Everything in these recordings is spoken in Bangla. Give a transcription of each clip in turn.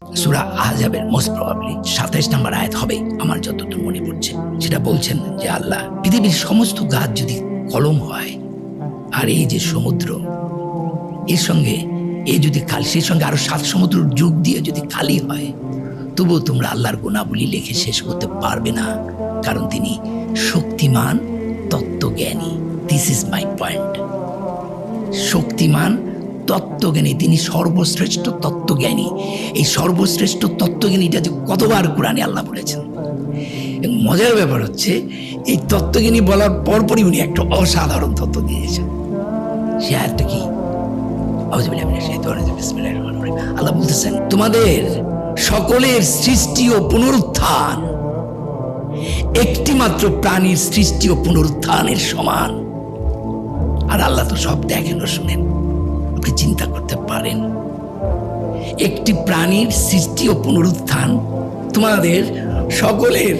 সূরা আহজাবের মোস্ট প্রবাবলি ২৭ নম্বর আয়াত হবে আমার যতদূর মনে পড়ছে। সেটা বলছেন যে আল্লাহ পৃথিবীর সমস্ত গাছ যদি কলম হয় আর এই যে সমুদ্র এর সঙ্গে যদি খালি, সেই সঙ্গে আরো ৭ সমুদ্র যোগ দিয়ে যদি খালি হয়, তবুও তোমরা আল্লাহর গুণাবলী লেখে শেষ করতে পারবে না, কারণ তিনি শক্তিমান তত্ত্বজ্ঞানী। This is my point. শক্তিমান তত্ত্বজ্ঞানী, তিনি সর্বশ্রেষ্ঠ তত্ত্বজ্ঞানী। এই সর্বশ্রেষ্ঠ তত্ত্বজ্ঞানীটা যে কতবার কোরআনে আল্লাহ বলেছেন। মজার ব্যাপার হচ্ছে এই তত্ত্বজ্ঞানী বলার পরপরই উনি একটা অসাধারণ তত্ত্ব দিয়েছেন। সে আয়াতটা কি? আল্লাহ বলতেছেন, তোমাদের সকলের সৃষ্টি ও পুনরুত্থান একটি মাত্র প্রাণীর সৃষ্টি ও পুনরুত্থানের সমান। আর আল্লাহ তো সব দেখেন ও শুনেন। আপনি চিন্তা করতে পারেন, একটি প্রাণীর সৃষ্টি ও পুনরুত্থান তোমাদের সকলের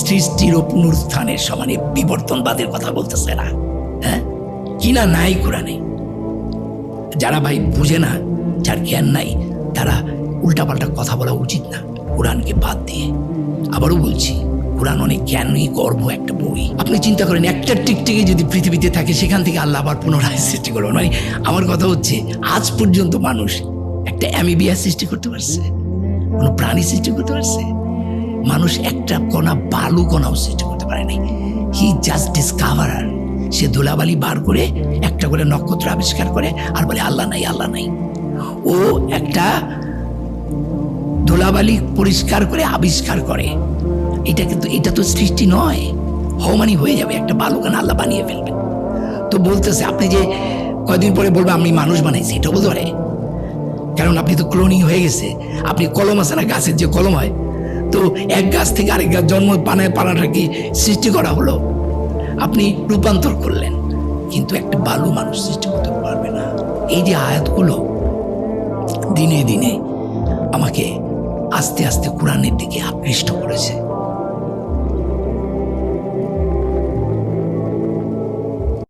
সৃষ্টির ও পুনরুত্থানের সমানে। বিবর্তনবাদের কথা বলতেছে না, হ্যাঁ কিনা নাই কোরআনে। যারা ভাই বুঝে না, যার জ্ঞান নাই, তারা উল্টাপাল্টা কথা বলা উচিত না কোরআনকে বাদ দিয়ে। আবারও বলছি, কোরআন অনেক জ্ঞানী গর্ব একটা বই। আপনি চিন্তা করেন, একটা টিকটিকি যদি পৃথিবীতে থাকে, সেখান থেকে আল্লাহ আবার পুনরায় সৃষ্টি করবেন। মানে আমার কথা হচ্ছে, আজ পর্যন্ত মানুষ একটা অ্যামিবিয়া সৃষ্টি করতে পারছে? কোনো প্রাণী সৃষ্টি করতে পারছে? মানুষ একটা কণা বালু কণাও সৃষ্টি করতে পারে নাই। He just ডিসকভারার। সে ধুলাবালি বার করে একটা করে নক্ষত্র আবিষ্কার করে আর বলে আল্লাহ নাই, আল্লাহ নাই। ও একটা ধুলাবালি পরিষ্কার করে আবিষ্কার করে। এটা কিন্তু, এটা তো সৃষ্টি নয়। হওমানি হয়ে যাবে, একটা বালুকানা আল্লাহ বানিয়ে ফেলবেন। তো বলতেছে, আপনি যে কয়দিন পরে বলবে আমি মানুষ বানাইছি, এটাও বলতে পারে, কারণ আপনি তো ক্লোনিং হয়ে গেছে। আপনি কলম আছে না, গাছের যে কলম হয়, তো এক গাছ থেকে আরেক গাছ জন্ম পানাটা কি সৃষ্টি করা হলো? আপনি রূপান্তর করলেন, কিন্তু একটা বালু মানুষ সৃষ্টি করতে পারবে না। এই যে আয়াতগুলো দিনে দিনে আমাকে আস্তে আস্তে কোরআনের দিকে আকৃষ্ট করেছে।